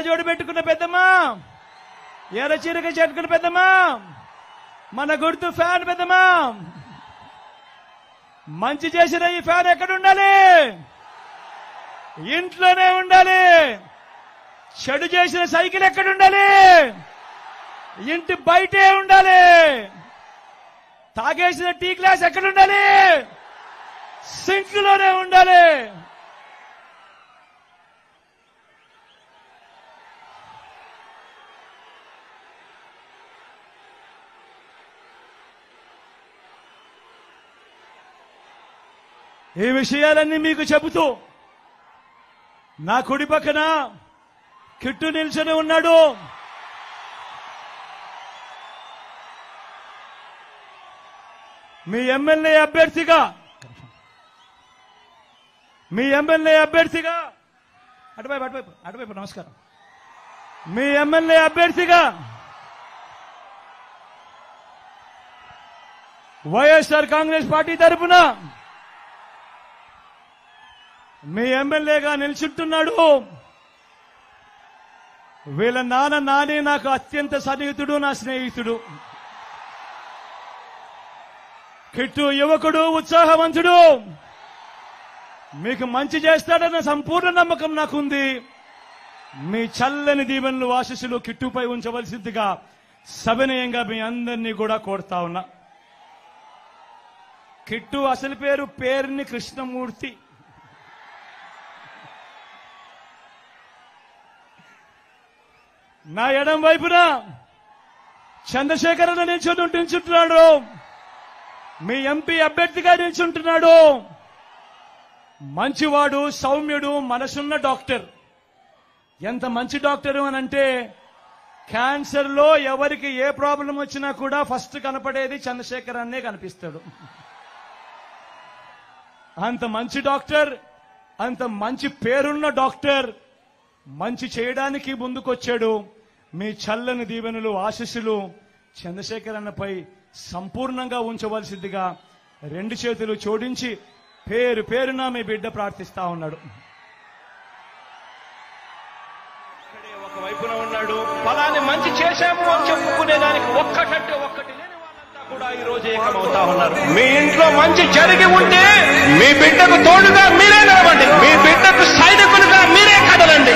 జోడు పెట్టుకున్న పెద్దమ్మా, ఎర్ర చీరక చెట్టుకున్న పెద్దమ్మా, మన గుర్తు ఫ్యాన్ పెద్దమ్మా. మంచి చేసిన ఈ ఫ్యాన్ ఎక్కడ ఉండాలి? ఇంట్లోనే ఉండాలి. చెడు చేసిన సైకిల్ ఎక్కడ ఉండాలి? ఇంటి బయటే ఉండాలి. తాగేసిన టీ గ్లాస్ ఎక్కడ ఉండాలి? సింక్లోనే ఉండాలి. ఈ విషయాలన్నీ మీకు చెబుతూ నా కుడి పక్కన కిట్టు నిల్చొని ఉన్నాడు. మీ ఎమ్మెల్యే అభ్యర్థిగా అటువైపు నమస్కారం. మీ ఎమ్మెల్యే అభ్యర్థిగా వైఎస్ఆర్ కాంగ్రెస్ పార్టీ తరఫున మీ ఎమ్మెల్యేగా నిల్చుంటున్నాడు. వీళ్ళ నాని నాకు అత్యంత సన్నిహితుడు, నా స్నేహితుడు. కిట్టు యువకుడు, ఉత్సాహవంతుడు, మీకు మంచి చేస్తాడన్న సంపూర్ణ నమ్మకం నాకుంది. మీ చల్లని దీవెనలు, ఆశీస్సులు కిట్టుపై ఉంచవలసిందిగా సవినయంగా మీ అందరినీ కూడా కోరుతా ఉన్నా. కిట్టు అసలు పేరుని కృష్ణమూర్తి. నా ఎడం వైపున చంద్రశేఖర్ నిల్చుంటున్నాడు. మీ ఎంపీ అభ్యర్థిగా నిల్చుంటున్నాడు. మంచివాడు, సౌమ్యుడు, మనసున్న డాక్టర్. ఎంత మంచి డాక్టరు అనంటే క్యాన్సర్ లో ఎవరికి ఏ ప్రాబ్లం వచ్చినా కూడా ఫస్ట్ కనపడేది చంద్రశేఖర్ అన్నే కనిపిస్తాడు. అంత మంచి డాక్టర్, అంత మంచి పేరున్న డాక్టర్, మంచి చేయడానికి ముందుకొచ్చాడు. మీ చల్లని దీవెనలు, ఆశీస్సులు చంద్రశేఖర్ అన్నపై సంపూర్ణంగా ఉంచవలసిందిగా రెండు చేతులు జోడించి పేరున మీ బిడ్డ ప్రార్థిస్తా ఉన్నాడు. ఒకవైపున ఉన్నాడు. ఫలాన్ని మంచి చేశాము అని చెప్పుకునేదానికి ఒక్కటంటే ఒక్కటి లేని వాళ్ళంతా కూడా ఈ రోజు ఏకమవుతా ఉన్నారు. మీ ఇంట్లో మంచి జరిగి ఉంటే మీ బిడ్డకు తోడుగా మీరే నిలవండి. మీ బిడ్డకు సైనికులుగా మీరే కదలండి.